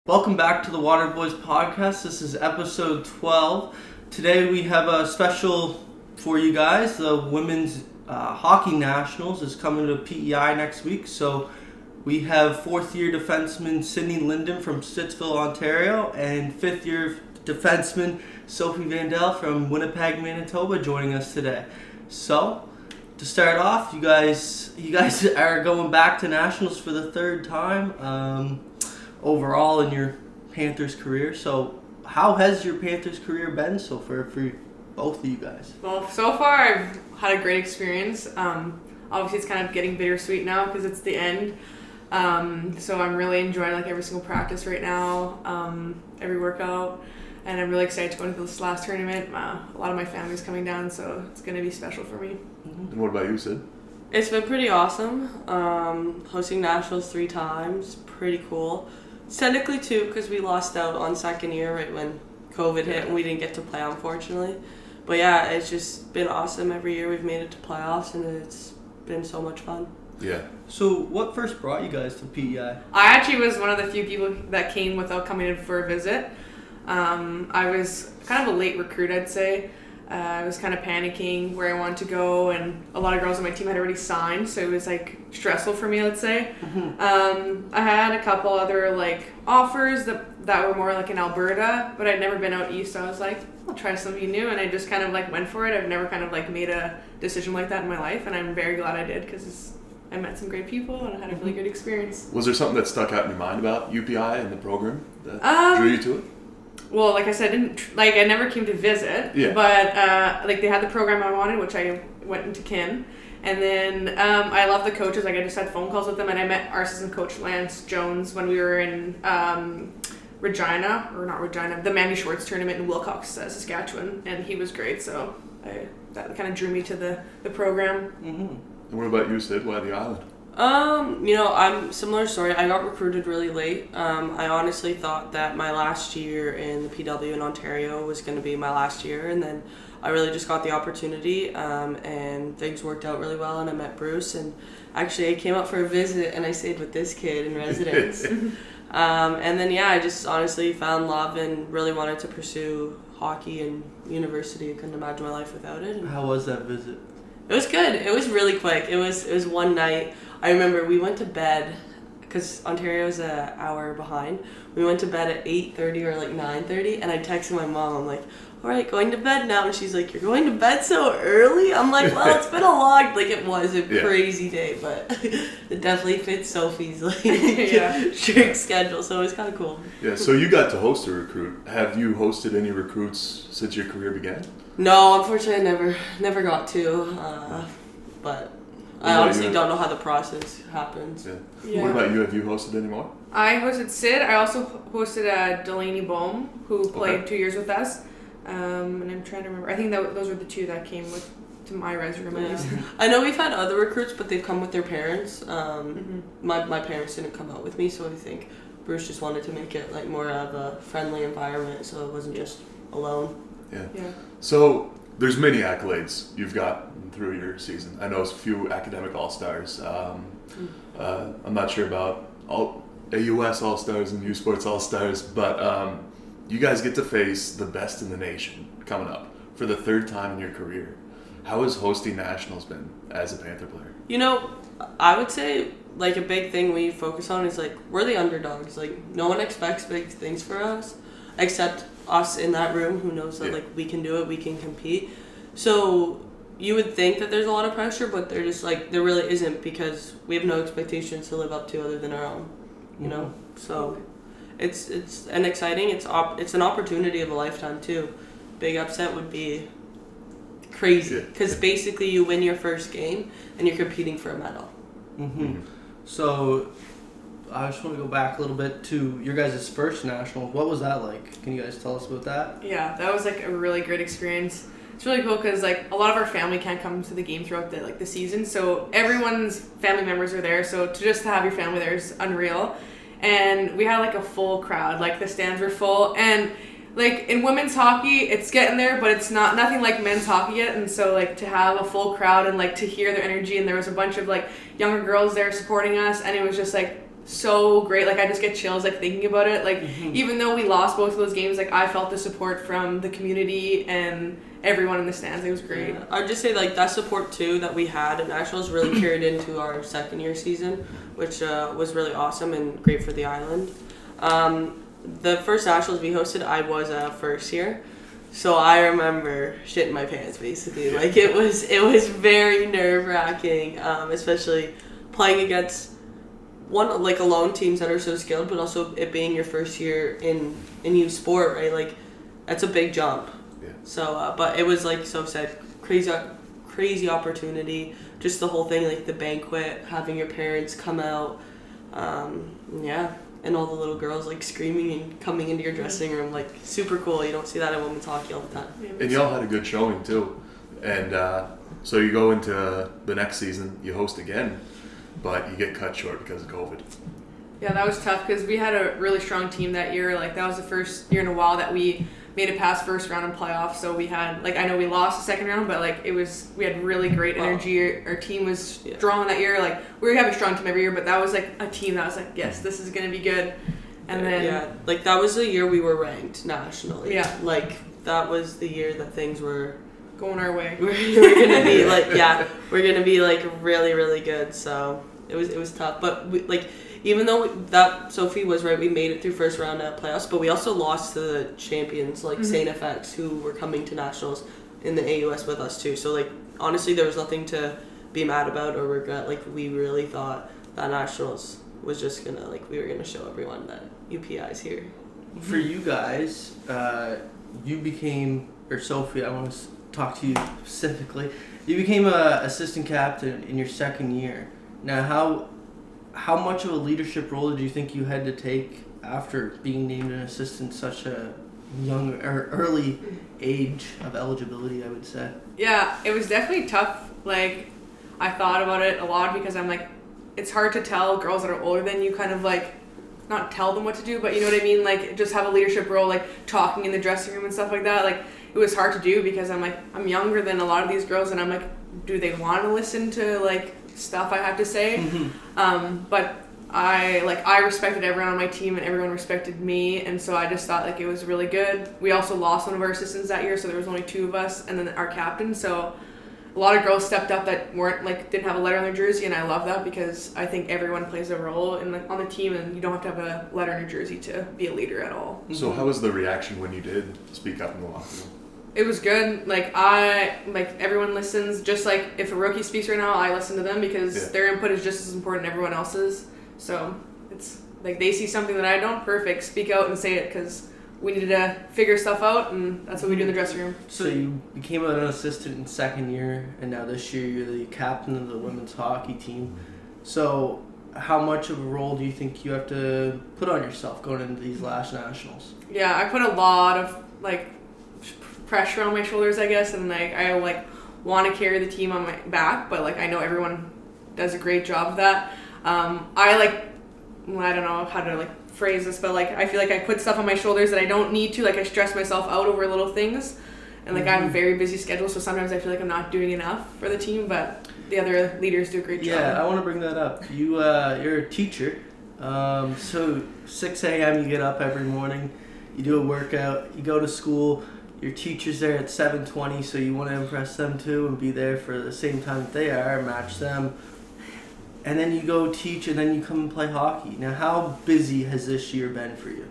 Welcome back to the Waterboyz podcast. This is episode 12. Today we have a special for you guys. The Women's Hockey Nationals is coming to P.E.I. next week. So we have fourth-year defenseman Sydney Lyndon from Stittsville, Ontario, and fifth-year defenseman Sophie Vandale from Winnipeg, Manitoba joining us today. So to start off, you guys are going back to Nationals for the third time. Overall in your Panthers career. So how has your Panthers career been so far for both of you guys? Well, so far I've had a great experience. Obviously it's kind of getting bittersweet now because it's the end. So I'm really enjoying every single practice right now, every workout, and I'm really excited to go into this last tournament. A lot of my family's coming down, so it's going to be special for me. And what about you, Sid? It's been pretty awesome. Hosting Nationals 3 times, pretty cool. It's technically 2 because we lost out on second year right when COVID hit and we didn't get to play, unfortunately. But yeah, it's just been awesome. Every year we've made it to playoffs and it's been so much fun. Yeah. So what first brought you guys to P.E.I.? I actually was one of the few people that came without coming in for a visit. I was kind of a late recruit, I'd say. I was kind of panicking where I wanted to go, and a lot of girls on my team had already signed, so it was stressful for me, let's say. Mm-hmm. I had a couple other offers that were more in Alberta, but I'd never been out east, so I was like, I'll try something new, and I just kind of went for it. I've never kind of made a decision like that in my life, and I'm very glad I did because I met some great people and I had a really good experience. Was there something that stuck out in your mind about UPEI and the program that drew you to it? Well, like I said, I never came to visit, but they had the program I wanted, which I went into kin, and then I love the coaches. I just had phone calls with them, and I met our assistant coach Lance Jones when we were in the Mandy Schwartz tournament in Wilcox, Saskatchewan, and he was great. So that kind of drew me to the program. Mm-hmm. And what about you, Sid? Why the island? I'm similar story. I got recruited really late. I honestly thought that my last year in the PW in Ontario was going to be my last year, and then I really just got the opportunity, and things worked out really well, and I met Bruce, and actually I came out for a visit, and I stayed with this kid in residence. And then, I just honestly found love and really wanted to pursue hockey and university. I couldn't imagine my life without it. And how was that visit? it was good. It was really quick. It was one night. I remember we went to bed because Ontario's an hour behind. We went to bed at 8:30 or 9:30, and I texted my mom. I'm like, all right, going to bed now. And she's like, you're going to bed so early? I'm like, well, it's been a long, it was a crazy day, but it definitely fits Sophie's strict schedule, so it was kind of cool. Yeah, so you got to host a recruit. Have you hosted any recruits since your career began? No, unfortunately, I never got to, but I honestly don't know how the process happens. Yeah. What about you? Have you hosted any more? I hosted Sid. I also hosted Delaney Bohm, who played 2 years with us. And I'm trying to remember. I think those were the two that came to my resume. Yeah. I know we've had other recruits, but they've come with their parents. My parents didn't come out with me, so I think Bruce just wanted to make it more of a friendly environment, so it wasn't just alone. Yeah. So there's many accolades you've got through your season. I know a few academic all-stars. I'm not sure about AUS all-stars and U Sports all-stars, but you guys get to face the best in the nation coming up for the third time in your career. How has hosting Nationals been as a Panther player? I would say a big thing we focus on is we're the underdogs. No one expects big things for us except us in that room who knows that we can do it, we can compete. So you would think that there's a lot of pressure, but they're just there really isn't because we have no expectations to live up to other than our own, you know? So it's an exciting, it's an opportunity of a lifetime too. Big upset would be crazy because basically you win your first game and you're competing for a medal. Mm-hmm. So I just want to go back a little bit to your guys' first national. What was that like? Can you guys tell us about that? Yeah, that was a really great experience. It's really cool because a lot of our family can't come to the game throughout the season, so everyone's family members are there. So to have your family there is unreal. And we had a full crowd. The stands were full, and in women's hockey it's getting there, but it's nothing like men's hockey yet. And so to have a full crowd and to hear their energy, and there was a bunch of younger girls there supporting us, and it was just so great. Like, I just get chills, like, thinking about it. Like, even though we lost both of those games, like, I felt the support from the community and everyone in the stands. It was great. Yeah. I'd just say, like, that support, too, that we had at Nationals really carried into our second year season, which was really awesome and great for the island. The first Nationals we hosted, I was first year. So I remember shitting my pants, basically. Like, it was very nerve-wracking, especially playing against alone teams that are so skilled, but also it being your first year in youth sport, right? Like, that's a big jump. Yeah. So, but it was, like Soph said, crazy opportunity. Just the whole thing, like the banquet, having your parents come out, and all the little girls like screaming and coming into your dressing room, like super cool. You don't see that in women's hockey all the time. And y'all had a good showing too. And so you go into the next season, you host again, but you get cut short because of COVID. Yeah, that was tough because we had a really strong team that year. Like, that was the first year in a while that we made it past first round in playoffs. So we had, like, I know we lost the second round, but like we had really great energy. Our team was strong that year. Like, we have a strong team every year, but that was like a team that was like, yes, this is gonna be good. And then like that was the year we were ranked nationally. Yeah, like that was the year that things were going our way. We're gonna be like we're gonna be like really, really good. So it was tough, but we, like, even though that Sophie was right, we made it through first round at playoffs, but we also lost to the champions like St. FX, who were coming to nationals in the AUS with us too. So like, honestly, there was nothing to be mad about or regret. Like, we really thought that nationals was just gonna, like, we were gonna show everyone that UPEI is here. For you guys, you became, or Sophie, I want to talk to you specifically. You became a assistant captain in your second year. Now, how much of a leadership role did you think you had to take after being named an assistant such a young or early age of eligibility, I would say? Yeah, it was definitely tough. Like, I thought about it a lot because I'm like, it's hard to tell girls that are older than you kind of like, not tell them what to do, but you know what I mean? Like, just have a leadership role, like talking in the dressing room and stuff like that. Like, it was hard to do because I'm like, I'm younger than a lot of these girls, and I'm like, do they want to listen to like stuff I have to say? But I respected everyone on my team and everyone respected me, and so I just thought like it was really good. We also lost one of our assistants that year, so there was only two of us, and then our captain. So a lot of girls stepped up that weren't like didn't have a letter on their jersey, and I love that because I think everyone plays a role in on the team, and you don't have to have a letter on your jersey to be a leader at all. So how was the reaction when you did speak up in the locker room? It was good. Like, everyone listens. Just like if a rookie speaks right now, I listen to them because their input is just as important as everyone else's. So it's like they see something that I don't. Perfect. Speak out and say it because we needed to figure stuff out, and that's what we do in the dressing room. So you became an assistant in second year, and now this year you're the captain of the women's hockey team. So how much of a role do you think you have to put on yourself going into these last nationals? Yeah, I put a lot of like pressure on my shoulders, I guess, and like I like want to carry the team on my back, but like I know everyone does a great job of that. I don't know how to like phrase this, but like I feel like I put stuff on my shoulders that I don't need to. Like, I stress myself out over little things, and like I have a very busy schedule, so sometimes I feel like I'm not doing enough for the team, but the other leaders do a great job. Yeah, I want to bring that up. You're a teacher, so 6 a.m. you get up every morning, you do a workout, you go to school. Your teacher's there at 7:20, so you want to impress them too and be there for the same time that they are, match them. And then you go teach, and then you come and play hockey. Now, how busy has this year been for you?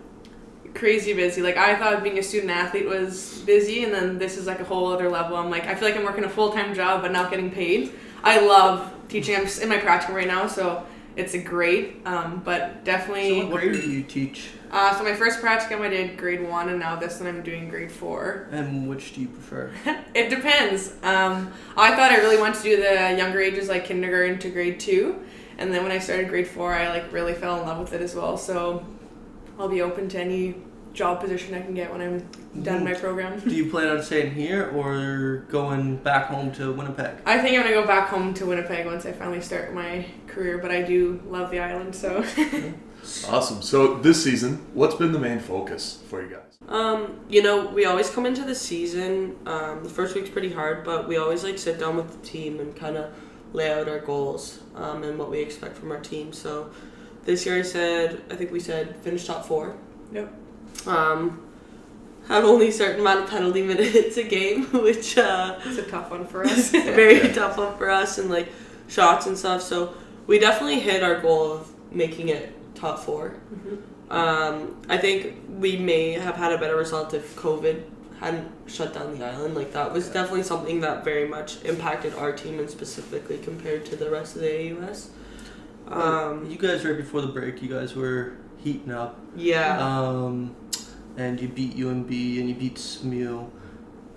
Crazy busy. Like, I thought being a student athlete was busy, and then this is like a whole other level. I'm like, I feel like I'm working a full-time job but not getting paid. I love teaching. I'm in my practicum right now, so it's a great, but definitely... So what grade do you teach? So my first practicum I did grade 1, and now this one I'm doing grade 4. And which do you prefer? It depends. I thought I really wanted to do the younger ages, like kindergarten to grade 2, and then when I started grade 4, I like really fell in love with it as well. So I'll be open to any job position I can get when I'm done my program. Do you plan on staying here or going back home to Winnipeg? I think I'm going to go back home to Winnipeg once I finally start my career, but I do love the island, so... Awesome. So this season, what's been the main focus for you guys? We always come into the season, the first week's pretty hard, but we always like sit down with the team and kind of lay out our goals and what we expect from our team. So This year I think we said finish top 4. Yep. Have only a certain amount of penalty minutes a game, which It's a tough one for us. very tough one for us, and like shots and stuff. So we definitely hit our goal of making it top 4. I think we may have had a better result if COVID hadn't shut down the island. Like that was definitely something that very much impacted our team, and specifically compared to the rest of the AUS. You guys, right before the break, you guys were heating up. Yeah. And you beat UMB and you beat SMU,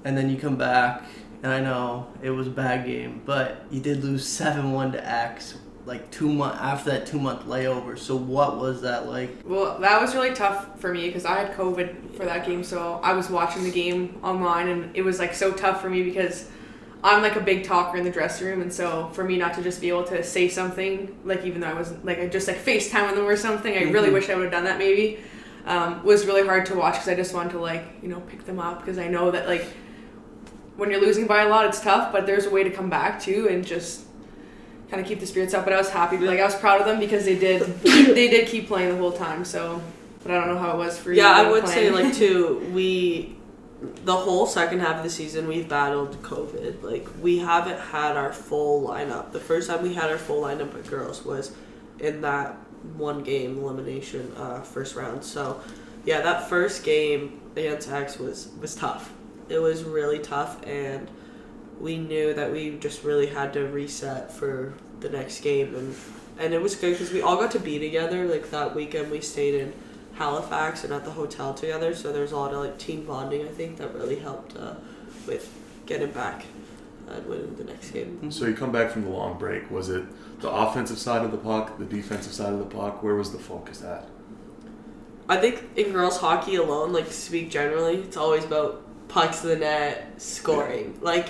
and then you come back, and I know it was a bad game, but you did lose 7-1 to X like 2 months after that 2-month layover. So what was that like? Well, that was really tough for me because I had COVID for that game, so I was watching the game online, and it was like so tough for me because I'm like a big talker in the dressing room, and so for me not to just be able to say something, like even though I wasn't like I just like FaceTime with them or something, I really wish I would have done that maybe. Was really hard to watch because I just wanted to like, you know, pick them up because I know that like when you're losing by a lot it's tough, but there's a way to come back too and just kind of keep the spirits up. But I was happy, like I was proud of them because they did keep playing the whole time. So, but I don't know how it was for you. Yeah, I would say like too, the whole second half of the season we've battled COVID. Like we haven't had our full lineup. The first time we had our full lineup at girls was in that one game elimination first round. So yeah, that first game against X was tough. It was really tough, and we knew that we just really had to reset for the next game, and it was good because we all got to be together. Like that weekend we stayed in Halifax and at the hotel together, so there's a lot of like team bonding, I think, that really helped with getting back and winning the next game. So you come back from the long break. Was it the offensive side of the puck, the defensive side of the puck? Where was the focus at? I think in girls hockey alone, like to speak generally, it's always about pucks to the net, scoring. Yeah. Like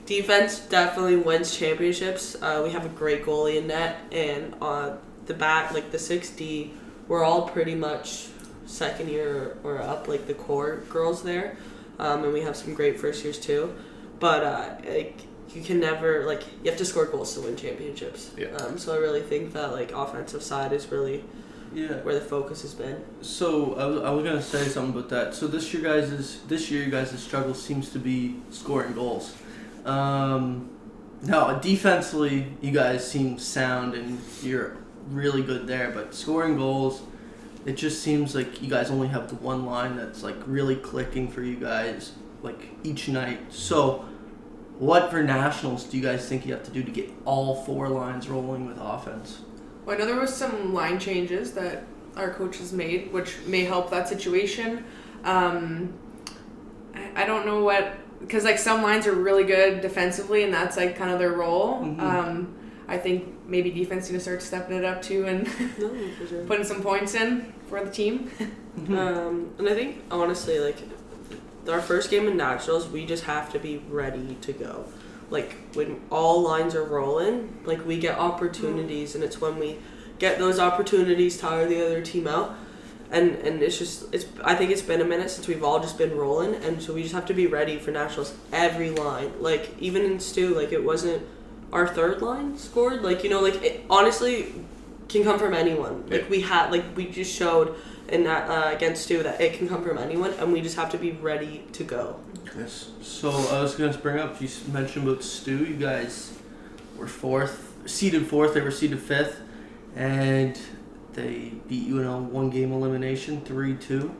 defense definitely wins championships. We have a great goalie in net, and on the back, like the 6D, we're all pretty much second year or up, like the core girls there, and we have some great first years too. But like you can never like you have to score goals to win championships. Yeah. So I really think that like offensive side is really where the focus has been. So I was gonna say something about that. So this year you guys' struggle seems to be scoring goals. No, defensively you guys seem sound and you're really good there, but scoring goals, it just seems like you guys only have the one line that's like really clicking for you guys like each night. So what for nationals do you guys think you have to do to get all 4 lines rolling with offense? Well, I know there was some line changes that our coaches made, which may help that situation. I don't know what, because like some lines are really good defensively, and that's like kind of their role. Mm-hmm. I think maybe defense need to start stepping it up too and for sure. Putting some points in for the team. And I think honestly, like our first game in nationals, we just have to be ready to go. Like when all lines are rolling, like we get opportunities, and it's when we get those opportunities tire the other team out. And I think it's been a minute since we've all just been rolling, and so we just have to be ready for nationals every line. Like even in Stu, like it wasn't our third line scored. Like, you know, like it honestly can come from anyone. Like we just showed in that against Stu that it can come from anyone, and we just have to be ready to go. Yes. So I was going to bring up, you mentioned about Stu. You guys were seeded fourth. They were seeded fifth, and they beat you in a 1-game elimination, 3-2,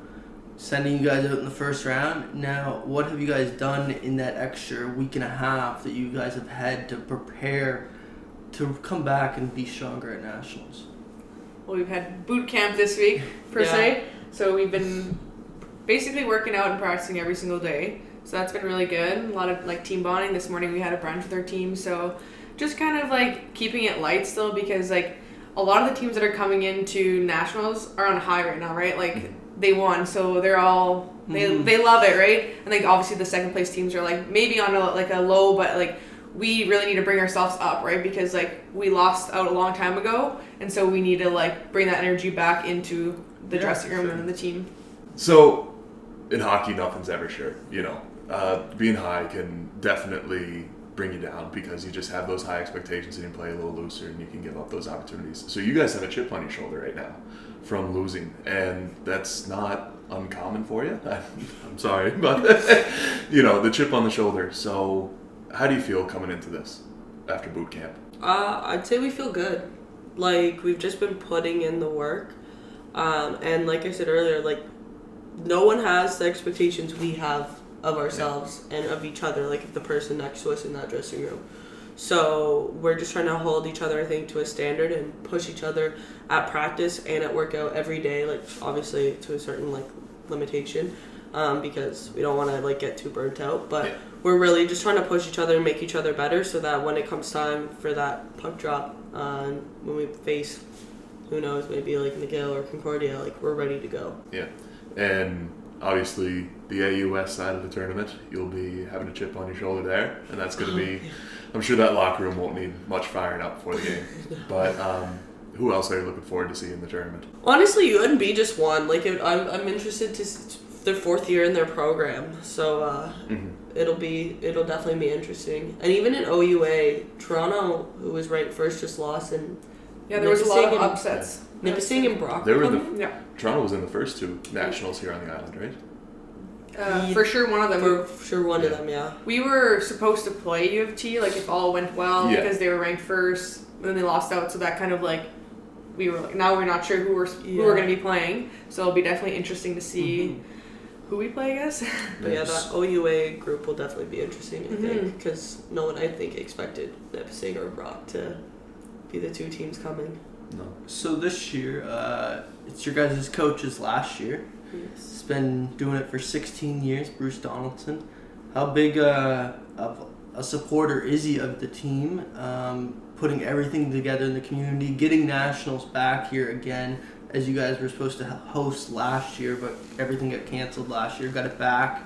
sending you guys out in the first round. Now, what have you guys done in that extra week and a half that you guys have had to prepare to come back and be stronger at nationals? Well, we've had boot camp this week, per se. So we've been basically working out and practicing every single day. So that's been really good. A lot of like team bonding. This morning we had a brunch with our team. So just kind of like keeping it light still, because like a lot of the teams that are coming into nationals are on high right now, right? Like they won, so they're all they love it, right? And like obviously the second place teams are like maybe on a low, but like we really need to bring ourselves up, right? Because like we lost out a long time ago, and so we need to like bring that energy back into the dressing room and the team. So in hockey, nothing's ever sure, you know. Being high can definitely bring you down because you just have those high expectations and you play a little looser and you can give up those opportunities. So you guys have a chip on your shoulder right now from losing, and that's not uncommon for you. I'm sorry, but the chip on the shoulder. So how do you feel coming into this after boot camp? I'd say we feel good. Like, we've just been putting in the work. And like I said earlier, like, no one has the expectations we have of ourselves and of each other, like if the person next to us in that dressing room. So we're just trying to hold each other, I think, to a standard and push each other at practice and at workout every day, like obviously to a certain like limitation, because we don't want to like get too burnt out. But we're really just trying to push each other and make each other better so that when it comes time for that puck drop, when we face, who knows, maybe like McGill or Concordia, like we're ready to go. Yeah, and obviously the AUS side of the tournament, you'll be having a chip on your shoulder there, and that's going to be, I'm sure that locker room won't need much firing up before the game. But who else are you looking forward to seeing in the tournament? Honestly, UNB just won. Like, I'm interested to their fourth year in their program, so it'll definitely be interesting. And even in OUA, Toronto, who was ranked first, just lost, and there was a lot of upsets. Nipissing and Brock. Toronto was in the first two nationals here on the island, right? For sure, one of them. For sure, one of them, yeah. We were supposed to play U of T, like if all went well, because they were ranked first. Then they lost out, so that kind of like we were like, now we're not sure who we're going to be playing. So it'll be definitely interesting to see who we play, I guess. But yeah, that OUA group will definitely be interesting, I think, because no one, I think, expected Nipissing or Brock to be the two teams coming. No. So this year, it's your guys' coach's last year. Yes. He's been doing it for 16 years, Bruce Donaldson. How big of a supporter is he of the team? Putting everything together in the community, getting nationals back here again, as you guys were supposed to host last year, but everything got canceled last year, got it back.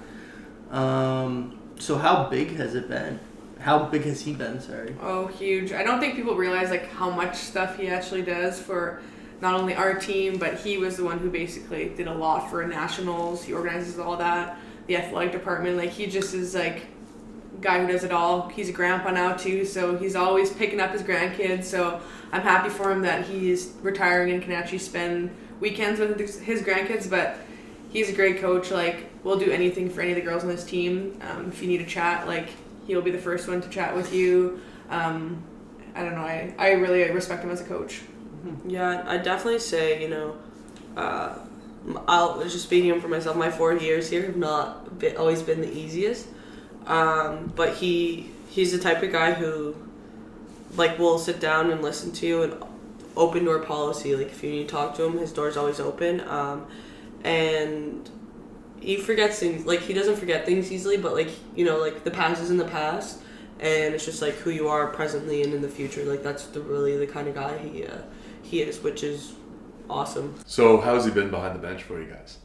So how big has it been? How big has he been, sorry? Oh, huge. I don't think people realize like how much stuff he actually does for not only our team, but he was the one who basically did a lot for nationals. He organizes all that, the athletic department. Like, he just is like a guy who does it all. He's a grandpa now too, so he's always picking up his grandkids. So I'm happy for him that he's retiring and can actually spend weekends with his grandkids. But he's a great coach. Like, we'll do anything for any of the girls on this team. If you need a chat, like, he'll be the first one to chat with you. I don't know. I really respect him as a coach. Yeah, I'd definitely say, I'll just speaking for myself, my 4 years here have not always been the easiest. But he's the type of guy who, like, will sit down and listen to you, and open door policy. Like, if you need to talk to him, his door's always open. And he forgets things. Like, he doesn't forget things easily, but, like, like, the past is in the past, and it's just, like, who you are presently and in the future. Like, that's really the kind of guy he is, which is awesome. So how's he been behind the bench for you guys?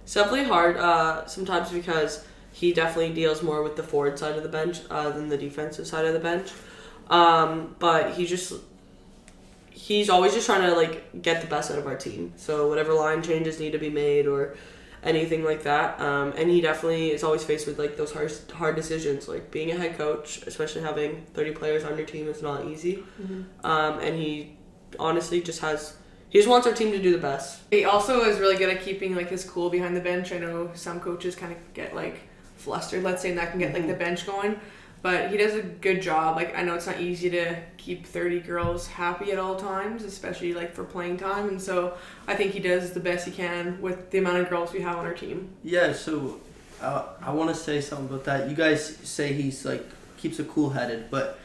It's definitely hard, sometimes, because he definitely deals more with the forward side of the bench than the defensive side of the bench. But he's always just trying to, like, get the best out of our team. So whatever line changes need to be made or anything like that. And he definitely is always faced with, like, those hard decisions. Like, being a head coach, especially having 30 players on your team, is not easy. And he honestly just wants our team to do the best. He also is really good at keeping, like, his cool behind the bench. I know some coaches kind of get, like, flustered, let's say, and that can get, like, the bench going. But he does a good job. Like, I know it's not easy to keep 30 girls happy at all times, especially, like, for playing time. And so I think he does the best he can with the amount of girls we have on our team. Yeah, so I want to say something about that. You guys say he's, like, keeps it cool-headed, but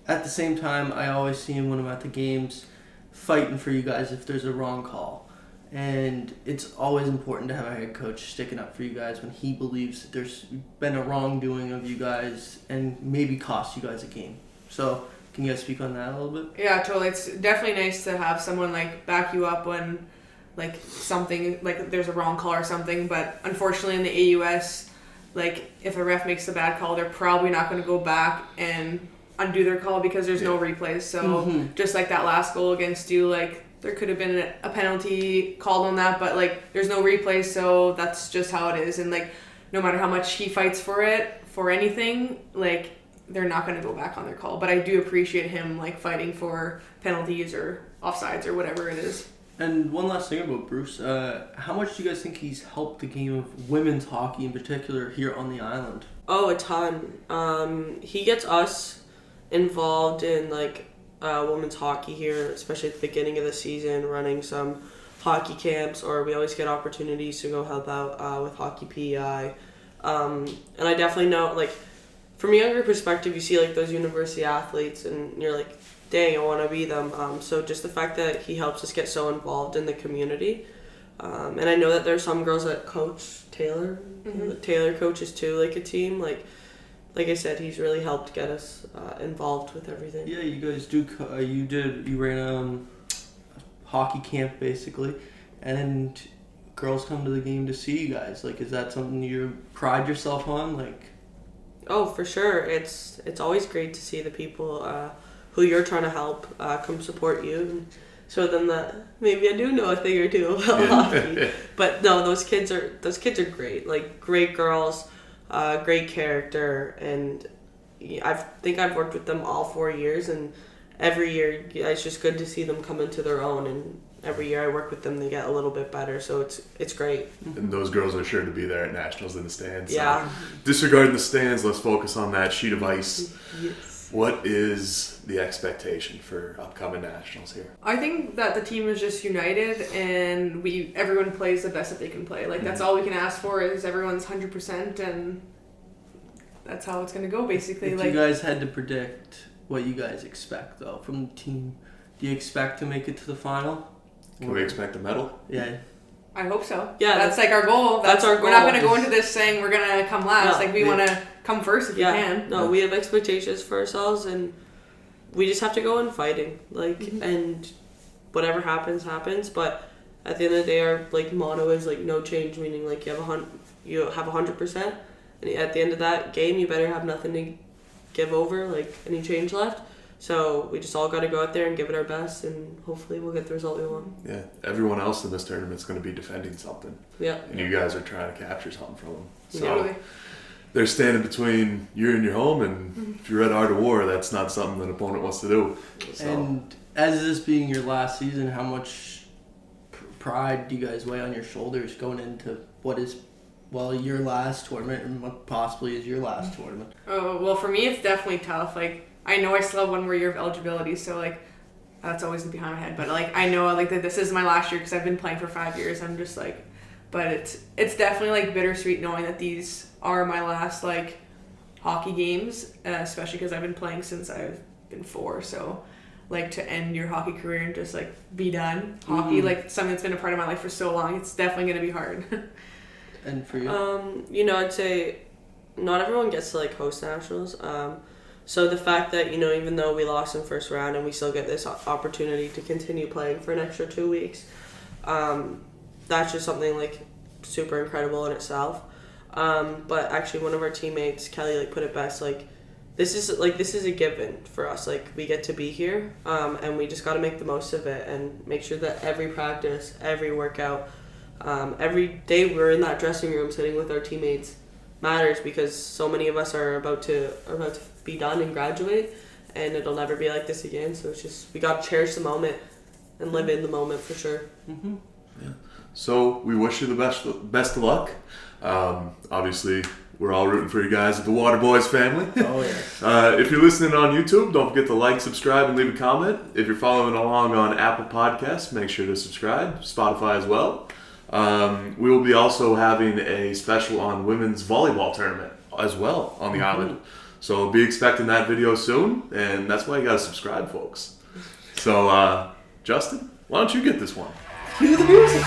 at the same time, I always see him when I'm at the games fighting for you guys if there's a wrong call. And it's always important to have a head coach sticking up for you guys when he believes that there's been a wrongdoing of you guys and maybe cost you guys a game. So can you guys speak on that a little bit? Yeah, totally. It's definitely nice to have someone, like, back you up when, like, something, like, there's a wrong call or something. But unfortunately in the AUS, like, if a ref makes a bad call, they're probably not going to go back and undo their call because there's no replays. So just like that last goal against you, like, there could have been a penalty called on that, but, like, there's no replay, so that's just how it is. And, like, no matter how much he fights for it, for anything, like, they're not going to go back on their call. But I do appreciate him like fighting for penalties or offsides or whatever it is. And one last thing about Bruce, how much do you guys think he's helped the game of women's hockey in particular here on the island? Oh, a ton. He gets us involved in like women's hockey here, especially at the beginning of the season, running some hockey camps, or we always get opportunities to go help out with hockey P.E.I. And I definitely know, like, from a younger perspective, you see like those university athletes and you're like, dang, I want to be them. So just the fact that he helps us get so involved in the community. And I know that there's some girls that coach Taylor. Mm-hmm. Taylor coaches too, like a team. Like I said, he's really helped get us involved with everything. Yeah, you guys do. You ran a hockey camp basically, and girls come to the game to see you guys. Like, is that something you pride yourself on? Like, oh, for sure. It's always great to see the people who you're trying to help come support you and show them that maybe I do know a thing or two about hockey. But no, those kids are great. Like, great girls, great character, and I think I've worked with them all 4 years, and every year it's just good to see them come into their own, and every year I work with them, they get a little bit better, so it's great. And those girls are sure to be there at Nationals in the stands. Yeah. So disregarding the stands, let's focus on that sheet of ice. Yes. What is the expectation for upcoming Nationals here? I think that the team is just united and everyone plays the best that they can play. Like, that's all we can ask for is everyone's 100%, and that's how it's going to go, basically. if like you guys had to predict what you guys expect though from the team, do you expect to make it to the final? Can we expect a medal? Yeah. I hope so. Yeah, that's like our goal. That's our goal. We're not going to go into this saying we're going to come last. No, like, we want to come first if we can. No, we have expectations for ourselves, and we just have to go in fighting. Like, and whatever happens, happens. But at the end of the day, our like motto is like no change, meaning like you have 100%, and at the end of that game, you better have nothing to give over, like any change left. So we just all got to go out there and give it our best, and hopefully we'll get the result we want. Yeah, everyone else in this tournament's going to be defending something. Yeah. And you guys are trying to capture something from them. So Totally. they're standing between you and your home, and if you're at Art of War, that's not something an opponent wants to do. So. And as this being your last season, how much pride do you guys weigh on your shoulders going into what is, well, your last tournament and what possibly is your last tournament? Oh, well, for me, it's definitely tough. Like, I know I still have one more year of eligibility, so like that's always behind my head. But like, I know like that this is my last year because I've been playing for 5 years. I'm just like, but it's definitely like bittersweet knowing that these are my last like hockey games, especially because I've been playing since I've been 4. So like, to end your hockey career and just like be done hockey, like something that's been a part of my life for so long, it's definitely gonna be hard. And for you? I'd say not everyone gets to like host Nationals. So the fact that, even though we lost in first round and we still get this opportunity to continue playing for an extra 2 weeks, that's just something like super incredible in itself. But actually one of our teammates, Kelly, like put it best, like this is a given for us. Like, we get to be here, and we just got to make the most of it and make sure that every practice, every workout, every day we're in that dressing room sitting with our teammates matters, because so many of us are about to be done and graduate, and it'll never be like this again. So it's just, we got to cherish the moment and live in the moment for sure. Mm-hmm. Yeah. So we wish you the best of luck. Obviously, we're all rooting for you guys at the Waterboyz family. Oh yeah. If you're listening on YouTube, don't forget to like, subscribe, and leave a comment. If you're following along on Apple Podcasts, make sure to subscribe. Spotify as well. We will be also having a special on women's volleyball tournament as well on the island. So be expecting that video soon, and that's why you got to subscribe, folks. So, Justin, why don't you get this one? Cue the music.